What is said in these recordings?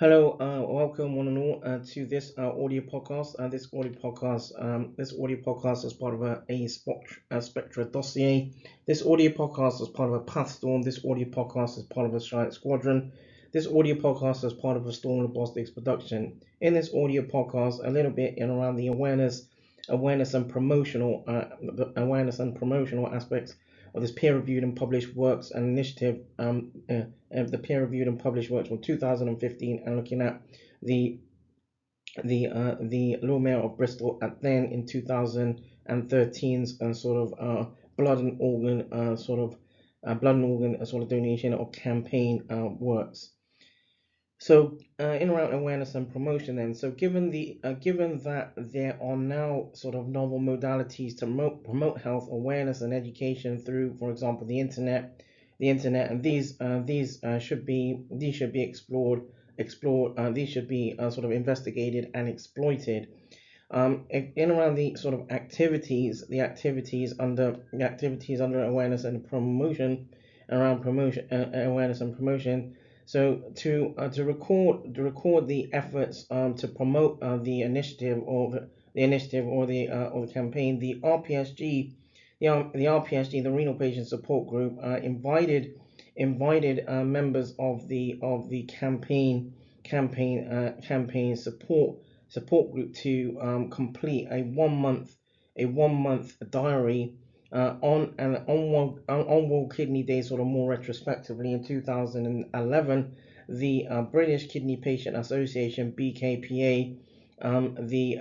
Hello, welcome one and all to this audio podcast. This audio podcast is part of a Spectra dossier. This audio podcast is part of a SZtorm. This audio podcast is part of a Giant Squadron. This audio podcast is part of a Storm Robotics production. In this audio podcast, a little bit in around the awareness and promotional aspects of this peer-reviewed and published works and initiative of the peer-reviewed and published works from 2015, and looking at the the Lord Mayor of Bristol at then in 2013's blood and organ donation or campaign works. So, in around awareness and promotion, then. So, given that there are now sort of novel modalities to promote health awareness and education through, for example, and these should be these should be sort of investigated and exploited. In around the sort of activities under awareness and promotion, around promotion awareness and promotion. So to record the efforts to promote the campaign, the RPSG, the Renal Patient Support Group, invited members of the campaign support group to complete a 1 month diary on World Kidney Day, sort of more retrospectively in 2011. The British Kidney Patient Association (BKPA), and the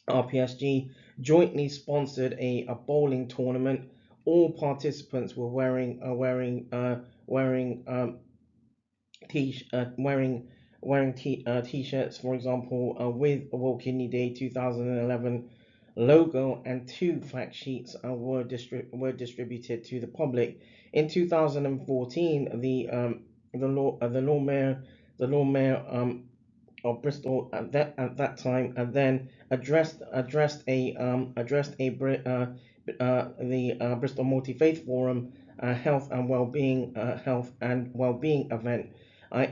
RPSG jointly sponsored a bowling tournament. All participants were wearing t-shirts, for example, with World Kidney Day 2011 logo, and two fact sheets were distributed to the public. In 2014, the Lord Mayor of Bristol at that time, and then addressed the Bristol Multi Faith Forum health and well-being event.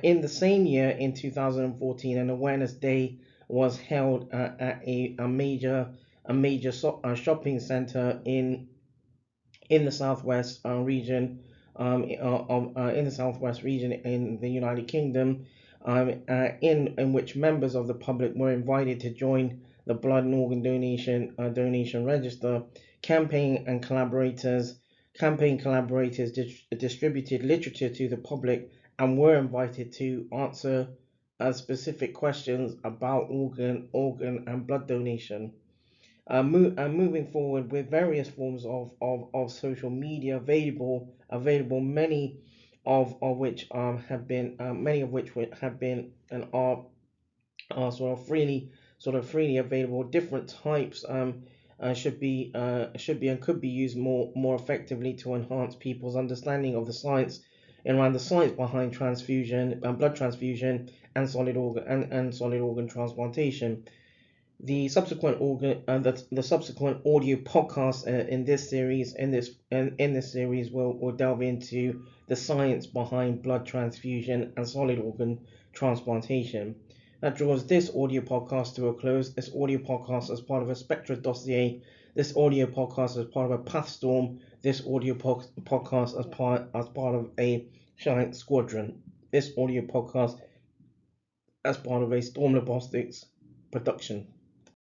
In the same year, in 2014, an awareness day was held at a major shopping center in the southwest region in the southwest region in the United Kingdom, in which members of the public were invited to join the blood and organ donation register. Campaign collaborators distributed literature to the public and were invited to answer specific questions about organ and blood donation. Moving forward with various forms of social media available, many of which have been and are sort of freely available. Different types should be and could be used more effectively to enhance people's understanding of the science and around the science behind transfusion, blood transfusion, and solid organ transplantation. The subsequent audio podcast in this series will delve into the science behind blood transfusion and solid organ transplantation. That draws this audio podcast to a close. This audio podcast is part of a Spectra dossier. This audio podcast is part of a SZtorm. This audio podcast as part of a Giant Squadron. This audio podcast as part of a Storm Robotics production.